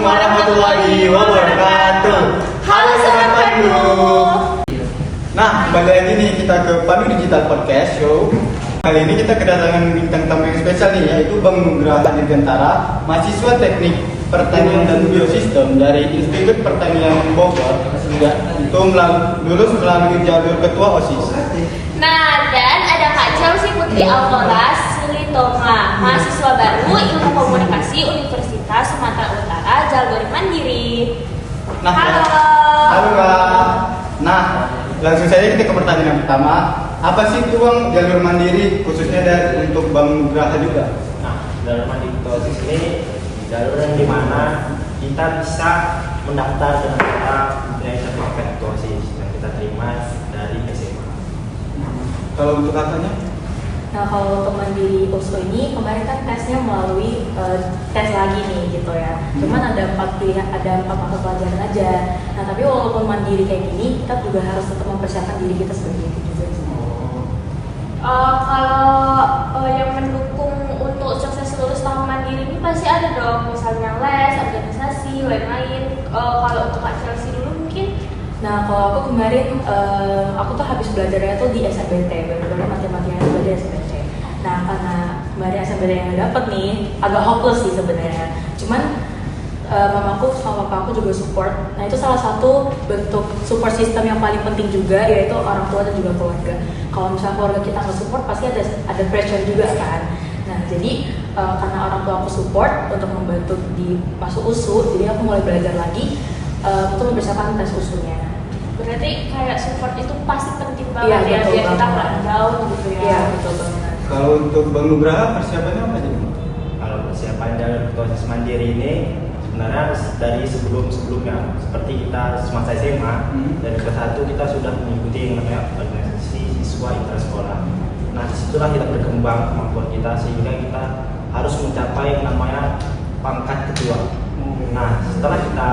warahmatullahi wabarakatuh. Halo Sobat Pandu. Nah, kembali lagi nih kita ke Pandu Digital Podcast Show. Kali ini kita kedatangan bintang tamu yang spesial nih, yaitu Bang Nugraha Dirgantara, mahasiswa Teknik Pertanian dan Biosistem dari Institut Pertanian Bogor, itu lulus melalui jalur ketua OSIS. Nah, dan ada Kak Chelsea Putri Aurora Sulitonga, mahasiswa baru Ilmu Komunikasi Universitas Sumatera Utara, jalur mandiri. Nah, halo. Halo Kak. Nah, langsung saja kita ke pertanyaan yang pertama. Apa sih itu Bang jalur mandiri, khususnya dari untuk Bang Nugraha juga? Nah, jalur mandiri OSIS ini jalur yang dimana kita bisa mendaftar dengan cara mempunyai sertifikat OSIS yang kita terima dari SMA. Kalau untuk katanya? Nah, kalau untuk mandiri USU ini kemarin kan tesnya melalui tes lagi nih gitu ya. Cuman ada 4 mata pelajaran aja. Nah, tapi walaupun mandiri kayak gini, kita juga harus tetap mempersiapkan diri kita sebagai itu juga. Kalau yang mendukung untuk sukses lulus tahun mandiri ini pasti ada dong, misalnya les, organisasi, lain-lain. Kalau untuk Kak Chelsea dulu mungkin. Nah, kalau aku kemarin aku tuh habis belajarnya tuh di SNBT, benar-benar mati-matian juga di SNBT. Nah, karena kemarin SNBT yang dapet nih agak hopeless sih sebenarnya. Cuman mamaku sama papaku juga support. Nah, itu salah satu bentuk support system yang paling penting juga, yaitu orang tua dan juga keluarga. Kalau misalnya keluarga kita nggak support, pasti ada pressure juga kan. Nah, jadi karena orang tua aku support untuk membantu di masuk USU, jadi aku mulai belajar lagi untuk mempersiapkan tes USU-nya. Berarti kayak support itu pasti penting banget ya, biar kita nggak down gitu ya. Iya, betul banget. Kalau untuk Bang Nugraha persiapannya apa aja? Kalau persiapan jalur OSIS mandiri ini sebenarnya dari sebelumnya, seperti kita semasa SMA dari kelas 1 kita sudah mengikuti yang namanya organisasi siswa intrasekolah. Nah, disitulah kita berkembang kemampuan kita sehingga kita harus mencapai yang namanya pangkat ketua. Nah, setelah kita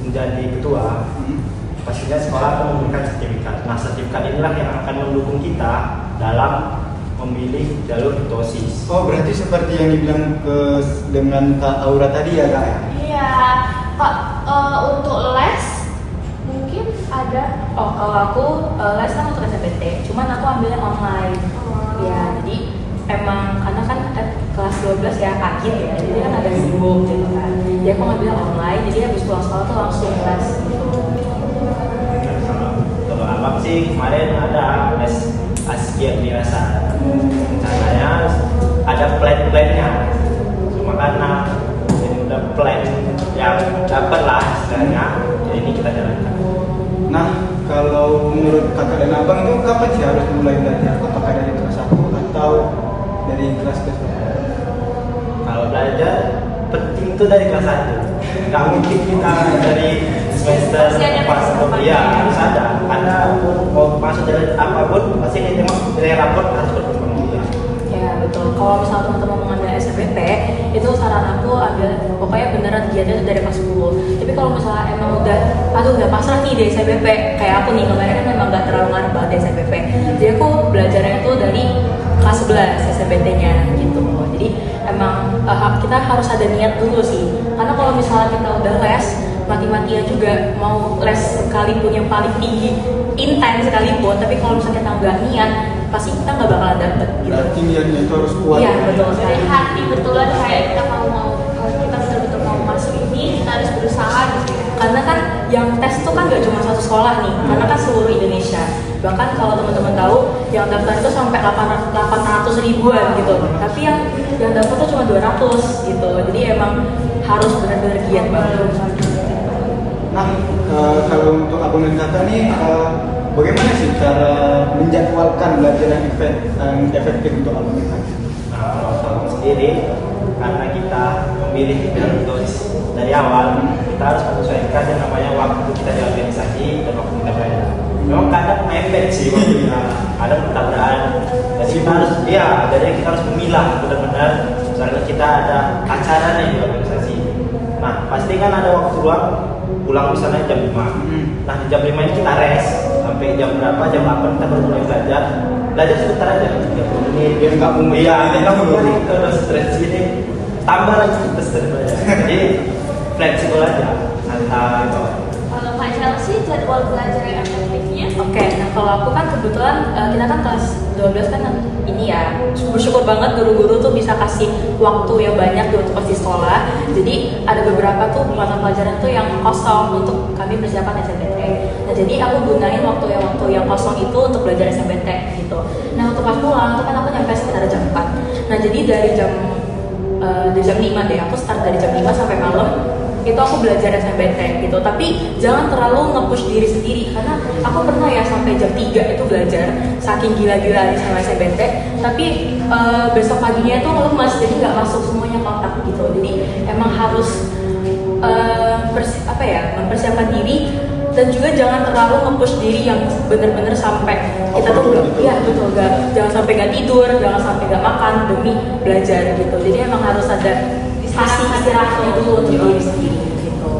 menjadi ketua, pastinya sekolah akan memberikan sertifikat. Nah, sertifikat inilah yang akan mendukung kita dalam memilih jalur OSIS. Oh, berarti seperti yang dibilang dengan Kak Aura tadi ya Kak ya? Iya, Kak, untuk les mungkin ada. Oh, kalau aku les kan untuk SNBT, cuman aku ambilnya online. Ya, jadi emang karena kan kelas 12 ya kaget ya, jadi kan ada sibuk gitu kan. Jadi aku ngambilnya online, jadi habis pulang sekolah tuh langsung les gitu. Kalau abang sih kemarin ada les Asia biasa. Rencananya ada plan-plannya, cuma karena ini udah plan yang dapat lah istilahnya, jadi ini kita jalankan. Nah, kalau menurut kakak dan abang itu kapan sih harus mulai belajar? Apakah dari kelas 1 atau dari kelas berapa? Kalau belajar penting itu dari kelas 1. Nggak mungkin kita dari semester 4 ya harus ada. Karena mau masuk dari apapun pasti dari raport harus berkembang juga. Ya betul. Kalau misalnya teman-teman mengambil SNBT, itu saran aku ambil pokoknya beneran giatnya dari kelas 10. Tapi kalau misalnya emang udah pasrah nih di SNBP, kayak aku nih kemarin kan memang gak terlalu ngaruh banget di SNBP. Jadi aku belajarnya itu dari kelas 11 SNBT-nya gitu. Jadi emang kita harus ada niat dulu sih. Karena kalau misalnya kita udah les mati-matian juga mau les sekalipun yang paling tinggi intens sekalipun, tapi kalau misalnya kita nggak niat pasti kita nggak bakalan dapet gitu. Berarti niatnya itu harus kuat. Iya betul Dari sekali. hati betulan kayak kita kalau kita betul-betul mau masuk ini, kita harus berusaha gitu ya. Karena kan yang tes tuh kan gak cuma satu sekolah nih, karena kan seluruh Indonesia. Bahkan kalau teman-teman tahu yang daftar itu sampai 800 ribuan gitu. Tapi yang daftar tuh cuma 200 gitu. Jadi emang harus benar-benar giat banget. Nah, kalau untuk abang dan kakak nih, bagaimana sih cara menjadwalkan belajar yang efektif untuk abang dan kakak? Nah, kalau aku sendiri, karena kita memilih jalur OSIS dari awal, kita harus menyesuaikan yang namanya waktu kita di organisasi dan waktu kita belajar. Memang kadang mepet sih waktu kita, kadang bertabrakan. Jadi kita harus, jadi kita harus memilah benar-benar. Misalnya kita ada acara nih di organisasi. Nah, pasti kan ada waktu luang, pulang misalnya jam 5. Nah, di jam 5 ini kita rest sampai jam berapa, jam 8 kita baru mulai belajar. Belajar sebentar aja, 30 menit. Biar nggak Iya, nggak mungkin terus stres ini. tambah lagi kita sering belajar. Jadi fleksibel aja santai kok. Kalau Kak Chelsea jadwal belajar yang efektifnya? Oke, nah kalau aku kan kebetulan kita kan kelas 12 kan ini ya, bersyukur banget guru-guru tuh bisa kasih waktu yang banyak waktu pas di sekolah. Jadi ada beberapa tuh mata pelajaran tuh yang kosong untuk kami persiapan SNBT. Nah jadi aku gunain waktu yang kosong itu untuk belajar SNBT gitu. Nah untuk pas pulang itu kan aku nyampe sekitar jam 4. Nah jadi dari jam 5 deh, aku start dari jam 5 sampai malam itu aku belajar SNBT gitu, tapi jangan terlalu nge-push diri sendiri karena aku pernah ya sampai jam 3 itu belajar saking gila-gila sama SNBT, tapi besok paginya itu lemas jadi nggak masuk semuanya kontak gitu. Jadi emang harus mempersiapkan diri dan juga jangan terlalu nge-push diri yang bener-bener sampai kita tuh jangan sampai nggak tidur, jangan sampai nggak makan demi belajar gitu. Jadi emang harus ada kasih istirahatnya dulu untuk diri sendiri gitu.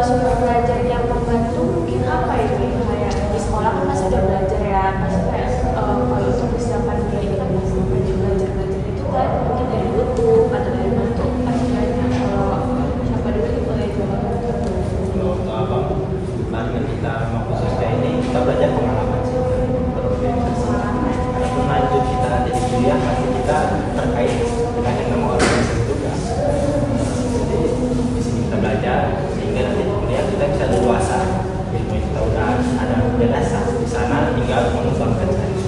Sumber belajar yang membantu mungkin apa ini? Kayak di sekolah kan masih udah belajar ya, pasti kayak kalau untuk persiapan diri kan masih belajar itu kan mungkin dari YouTube atau dari bentuk pasti banyak. Kalau siapa dulu itu boleh coba. Karena kita mau khusus kayak ini kita belajar pengalaman sih berorganisasi. Adapun lanjut kita nanti di kuliah pasti kita terkait dengan yang nama organisasi juga. Jadi di sini kita belajar sehingga nanti di kuliah kita bisa leluasa ilmu yang kita udah ada dasar di sana tinggal mengembangkan saja.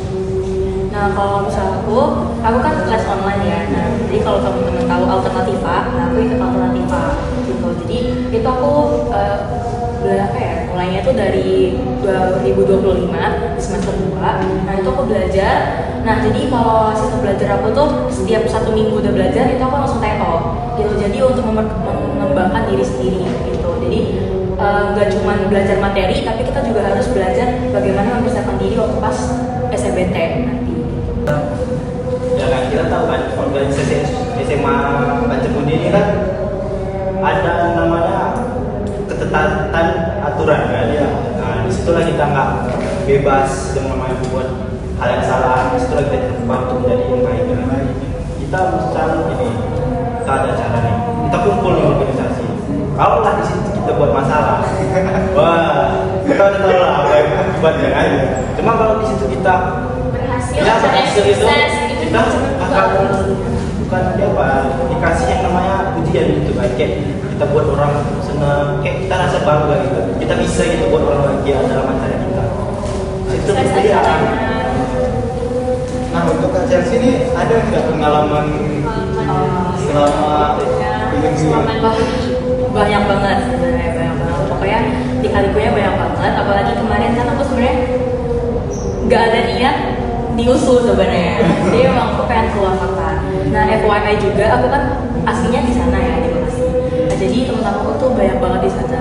Nah kalau misalnya aku kan kelas online ya. Nah jadi kalau teman-teman tahu Alternativa, nah aku ikut Alternativa gitu. Jadi itu aku mulainya tuh dari 2025 di semester 2. Nah itu aku belajar. Nah jadi kalau sistem belajar aku tuh setiap 1 minggu udah belajar itu aku langsung TETO gitu. Jadi untuk mengembangkan diri sendiri gitu. Jadi gak cuma belajar materi, tapi kita juga harus belajar bagaimana mempersiapkan diri waktu pas SNBT nanti. Ya kan kita tahu kan organisasi SMA Pancabudi ini kan ada namanya ketetatan aturan kan ya. Nah disitulah kita nggak bebas yang namanya buat hal yang salah. Disitulah kita terlibat untuk menjadi yang baik dan baik. Kita misalnya ini kita ada cara nih, kita kumpul di organisasi. Kalau lah di situ kita buat masalah, wah kita udah tahu lah apa yang akibatnya kan. Cuma kalau di situ kita Berhasil, ya berhasil itu sukses, kita akan bukan apa dikasih yang namanya pujian gitu kan, kayak kita buat orang senang, kayak kita rasa bangga gitu, kita bisa gitu buat orang bahagia dalam acara kita. Itu ya. Nah untuk Kak Chelsea ini ada nggak pengalaman selama Banyak banget sebenarnya, banyak banget. Pokoknya di kalikunya banyak banget. Apalagi kemarin kan aku sebenarnya nggak ada niat diusul sebenarnya. Jadi emang aku pengen keluar kota. Nah FYI juga aku kan aslinya di sana ya di Bekasi. Nah, jadi teman-teman aku tuh banyak banget di sana.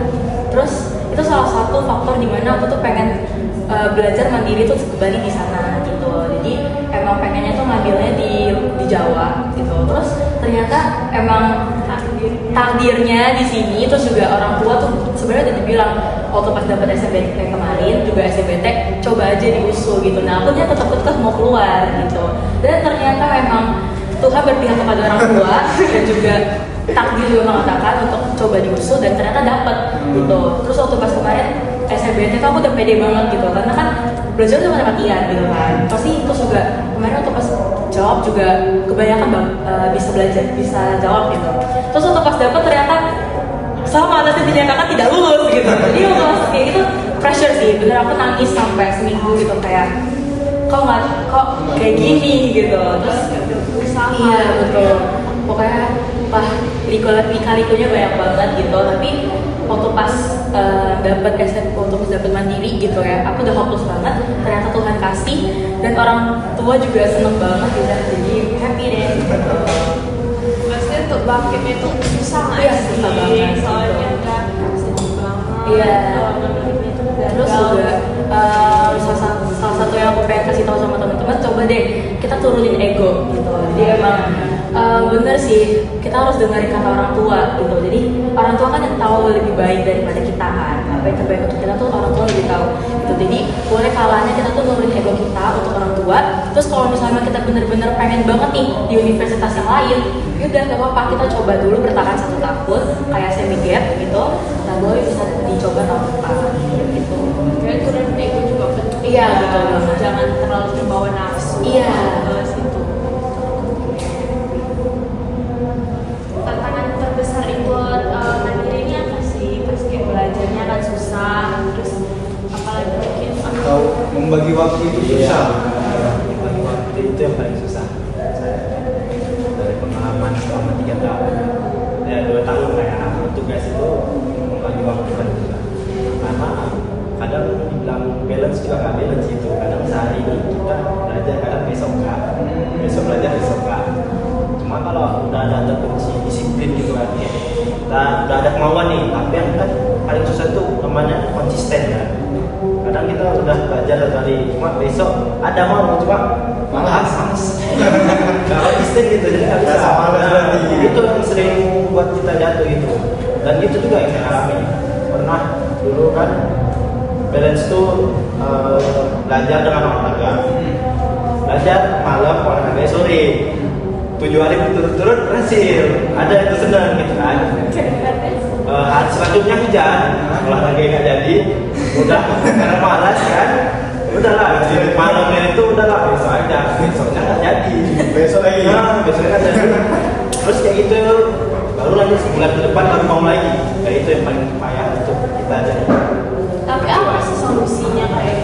Terus itu salah satu faktor dimana aku tuh pengen belajar mandiri tuh kembali di sana gitu. Jadi emang pengennya tuh ngambilnya di Jawa gitu. Terus ternyata emang takdirnya di sini. Terus juga orang tua tuh sebenarnya udah dibilang waktu pas dapat SNBT kemarin juga SNBT coba aja diusul gitu. Nah aku tetap mau keluar gitu. Dan ternyata memang Tuhan berpihak kepada orang tua dan juga takdir juga mengatakan untuk coba diusul dan ternyata dapat gitu. Terus waktu pas kemarin SNBT tuh aku udah pede banget gitu karena kan belajar tuh mati-matian gitu kan. Pasti terus juga kemarin waktu pas jawab juga kebanyakan bisa belajar, bisa jawab gitu. Terus waktu pas dapat ternyata sama nanti dinyatakan tidak lulus gitu. Jadi waktu pas kayak gitu pressure sih. Bener aku nangis sampai seminggu gitu kayak kok kayak gini gitu. Terus iya betul. Pokoknya lika-likunya banyak banget gitu. Tapi waktu pas dapat mandiri gitu ya, aku udah hopeless banget. Ternyata Tuhan kasih dan orang tua juga seneng banget gitu. Jadi happy deh. Maksudnya untuk bangkitnya itu susah nggak Iya, sih? susah banget, Soalnya gitu. udah sedih banget. Iya. Menerima itu Terus juga salah satu yang aku pengen kasih tahu sama teman-teman, coba deh kita turunin ego gitu. Jadi emang bener sih kita harus dengerin kata orang tua gitu. Jadi orang tua kan yang tahu lebih baik daripada kita kan. Apa yang terbaik untuk kita tuh orang tua lebih tahu gitu. Jadi boleh kalanya kita tuh nurunin ego kita untuk orang tua Terus kalau misalnya kita bener-bener pengen banget nih di universitas yang lain, yaudah gak apa-apa, kita coba dulu bertahan 1 tahun kayak semi gap gitu. Nah boleh bisa dicoba tahun depan gitu. Kayak turun ego juga penting. Iya, betul banget. Jangan terlalu terbawa nafsu. Iya. Ke situ. Tantangan terbesar ikut mandiri ini apa sih? Pas kayak belajarnya kan susah, terus apalagi mungkin Atau membagi waktu itu susah. Bagi waktu itu yang paling susah. Saya dari pengalaman selama 3 tahun, ya 2 tahun lah ya, tugas itu membagi waktu kan susah. Karena kadang dibilang balance juga nggak balance itu. Kadang sehari ini kita belajar, kadang besok nggak. Besok belajar, besok nggak. Cuma kalau udah ada terkunci disiplin gitu kan, kita udah ada kemauan nih. Tapi yang kan paling susah tuh namanya konsisten kan. Kadang kita udah belajar dari cuma besok ada mau cuma malas nggak konsisten gitu, jadi nggak bisa. Rasa malas berarti. Itu yang sering buat kita jatuh gitu. Dan itu juga yang saya alami. Pernah dulu kan balance tuh belajar dengan olahraga, belajar malam, olahraga sore, 7 hari berturut-turut berhasil. Ada itu senang gitu kan. Hari selanjutnya hujan, olahraga nggak jadi, udah karena malas kan, udahlah di malamnya itu udahlah besok aja, besoknya nggak jadi, Besok lagi. besoknya nggak jadi. Terus kayak gitu, baru lagi sebulan ke depan baru mau lagi. Kayak itu yang paling payah untuk kita jadi. tapi apa sih solusinya kayak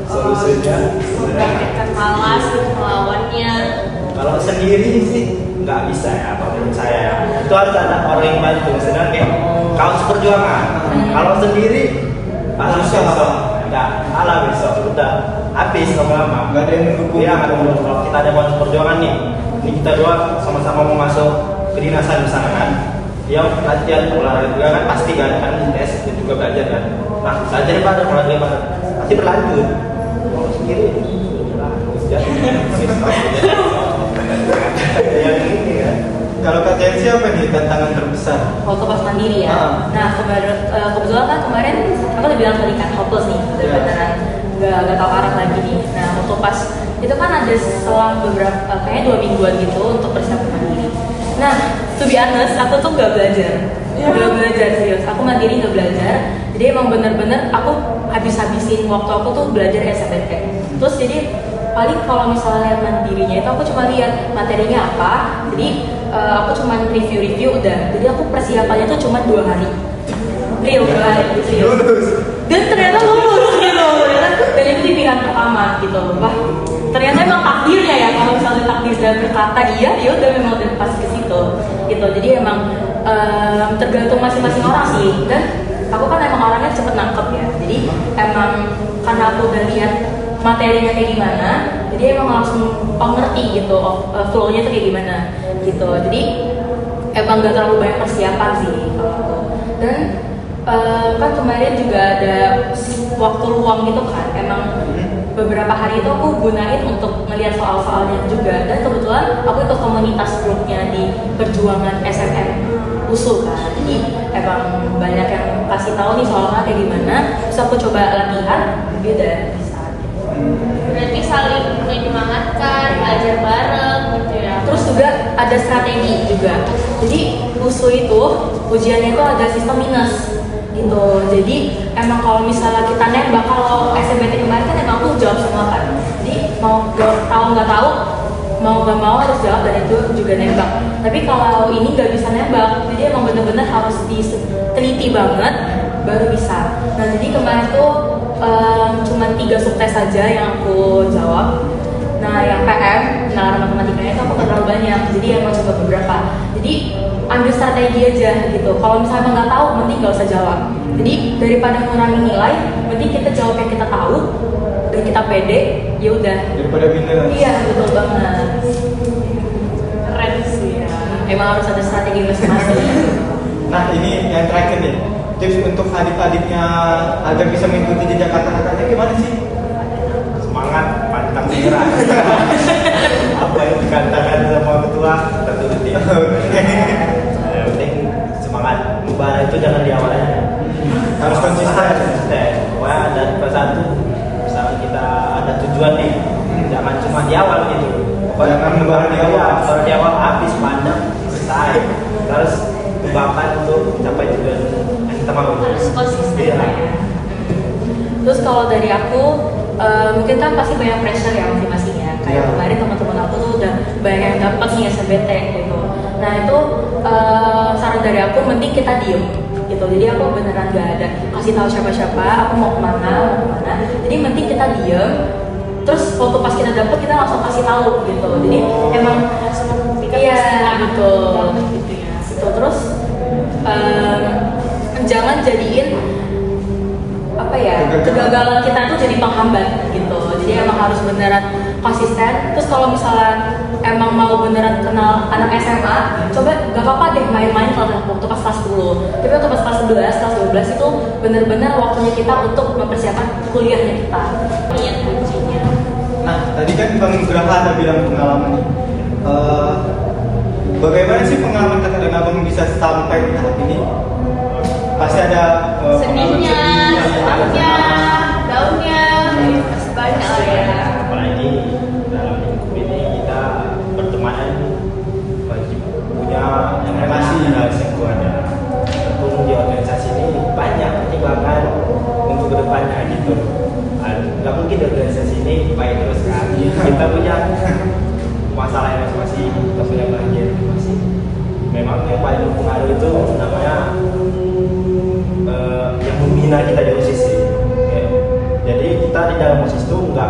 Solusinya membangkitkan malas gitu melawannya? kalau sendiri sih nggak bisa ya, apa menurut saya ya. Itu harus ada orang yang bantu. Misalnya kayak kaos perjuangan. Kalau sendiri Susah. besok nggak ala besok udah habis lama-lama. Nggak ada yang mendukung. Iya, nggak ada yang mendukung. Kalau kita ada kaos perjuangan nih, ini kita dua sama-sama mau masuk kedinasan misalnya kan. Dia latihan olahraga juga kan pasti kan tes dan juga belajar kan. Nah belajar pada olahraga pada pasti berlanjut. Kalau sendiri yang ini kan. Kalau Kak Chelsea apa nih tantangan terbesar? waktu pas mandiri ya. Ah. Nah kebetulan kan kemarin aku udah bilang tadi kan hopeless nih, udah Iya. beneran nggak tahu arah lagi nih. Nah waktu pas itu kan ada selang beberapa kayaknya 2 mingguan gitu untuk persiapan mandiri. Nah to be honest aku tuh nggak belajar, nggak belajar serius. Aku mandiri nggak belajar. Jadi emang bener-bener aku habis-habisin waktu aku tuh belajar SNMPTN. Terus jadi paling kalau misalnya lihat mandirinya itu aku cuma lihat materinya apa. Jadi aku cuma review udah. Jadi aku persiapannya tuh cuma 2 hari. Real 2 hari serius. Lulus. Dan ternyata lulus gitu. Dan itu di pilihan pertama gitu. Wah, ternyata emang takdirnya ya. Kalau misalnya takdir dalam berkata iya, ya udah memang udah pas ke situ. Gitu. Jadi emang tergantung masing-masing orang sih. Dan aku kan emang orangnya cepet nangkep ya. Jadi emang karena aku udah lihat materinya kayak gimana, jadi emang langsung ngerti gitu, flow-nya tuh kayak gimana gitu. Jadi emang gak terlalu banyak persiapan sih kalau aku. Dan kan kemarin juga ada waktu luang gitu kan, emang beberapa hari itu aku gunain untuk ngeliat soal-soalnya juga. Dan kebetulan aku ikut komunitas grupnya di perjuangan SNM usul kan, jadi emang banyak yang kasih tahu nih soalnya kayak gimana. Terus aku coba latihan, dia udah bisa. Berarti saling menyemangatkan, belajar bareng gitu ya. Terus juga ada strategi juga. Jadi usul itu ujiannya itu ada sistem minus gitu. Jadi emang kalau misalnya kita nembak, kalau SNMPTN kemarin kan emang aku jawab semua kan. Jadi mau tahu nggak tahu, mau nggak mau harus jawab, dan itu juga nembak. Tapi kalau ini nggak bisa nembak, jadi emang bener-bener harus diteliti banget baru bisa. Nah jadi kemarin tuh cuma 3 subtes saja yang aku jawab. Nah yang PM, nalar matematikanya itu aku nggak terlalu banyak, jadi emang coba beberapa. Jadi ambil strategi aja gitu. Kalau misalnya nggak tahu, mending nggak usah jawab. Jadi daripada mengurangi nilai, mending kita jawab yang kita tahu dan kita pede, ya udah. Daripada minus. Iya betul banget. Keren sih ya. Emang harus ada strategi masing-masing. Nah ini yang terakhir nih, tips untuk adik-adiknya agar bisa mengikuti jejak kakak-kakaknya gimana sih? Semangat, pantang menyerah. Apa yang dikatakan sama ketua kita turuti. Yang penting semangat. Mubara itu jangan di awalnya. Harus konsisten. Pokoknya ada persatu. Misalnya kita ada tujuan nih, jangan cuma di awal gitu. Jangan lebaran di awal. Ya, kalau di awal habis pandang selesai. Terus kembangkan untuk mencapai tujuan yang kita mau. Harus konsisten Iya. lah ya. Terus kalau dari aku, mungkin kan pasti banyak pressure ya masing-masingnya. Kayak Iya. kemarin teman-teman aku tuh udah banyak yang dapat nih SBT gitu. Nah itu saran dari aku, mending kita diem gitu. Jadi aku beneran gak ada kasih tahu siapa-siapa, aku mau kemana. Jadi mending kita diem. Terus waktu pas kita dapet kita langsung kasih tahu gitu. Jadi emang Langsung membuktikan iya pasangan betul. banget gitu ya. Gitu. Terus jangan jadiin apa ya kegagalan kita tuh jadi penghambat gitu. Jadi emang harus beneran konsisten. Terus kalau misalnya emang mau beneran kenal anak SMA, coba gak apa-apa deh main-main kalau waktu pas kelas 10. Tapi waktu pas kelas 11, kelas 12 itu bener-bener waktunya kita untuk mempersiapkan kuliahnya kita. Niat kuncinya. Nah, tadi kan Bang Graha ada bilang pengalaman nih. Bagaimana sih pengalaman kakak dan abang bisa sampai di tahap ini? Pasti ada pengalaman Sedihnya, sedih, senangnya, daunnya, masih banyak lah ya. Apalagi dalam lingkup ini kita pertemanan wajib punya yang relasi yang kuat. Ataupun di organisasi ini banyak pertimbangan untuk kedepannya gitu. Nggak mungkin di organisasi ini baik terus kan. Kita punya masalah yang masing-masing, kita punya bahagia masing-masing. Memang yang paling berpengaruh itu namanya yang membina kita di OSIS sih. Ya. Jadi kita di dalam OSIS itu nggak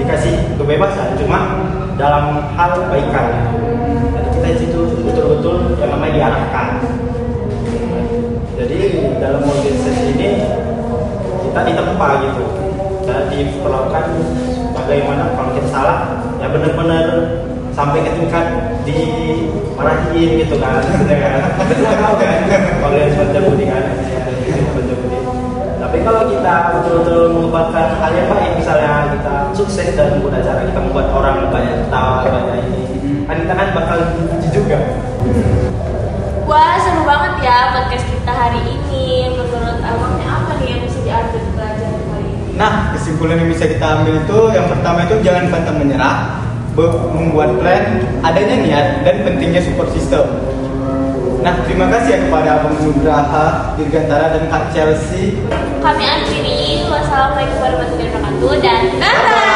dikasih kebebasan, cuma dalam hal kebaikan gitu. Jadi kita di situ betul-betul yang namanya diarahkan. Jadi dalam organisasi ini kita ditempa gitu, dan diperlakukan bagaimana kalau kita salah ya benar-benar sampai ke tingkat dimarahin gitu kan. Kita tahu kan organisasi macam ini kan. Tapi kalau kita betul-betul mengembangkan hal yang baik, misalnya kita sukses dan mudah cara kita membuat orang banyak tahu banyak ini, kan kita kan bakal dipuji juga. Wah, seru banget ya podcast kita hari ini. Menurut abangnya apa nih yang bisa diambil pelajaran kali ini? Nah, kesimpulan yang bisa kita ambil itu yang pertama itu jangan pantang menyerah, membuat plan, adanya niat dan pentingnya support system. Nah, terima kasih ya kepada Abang Nugraha, Dirgantara dan Kak Chelsea. Kami akhiri. Wassalamualaikum warahmatullahi wabarakatuh dan bye.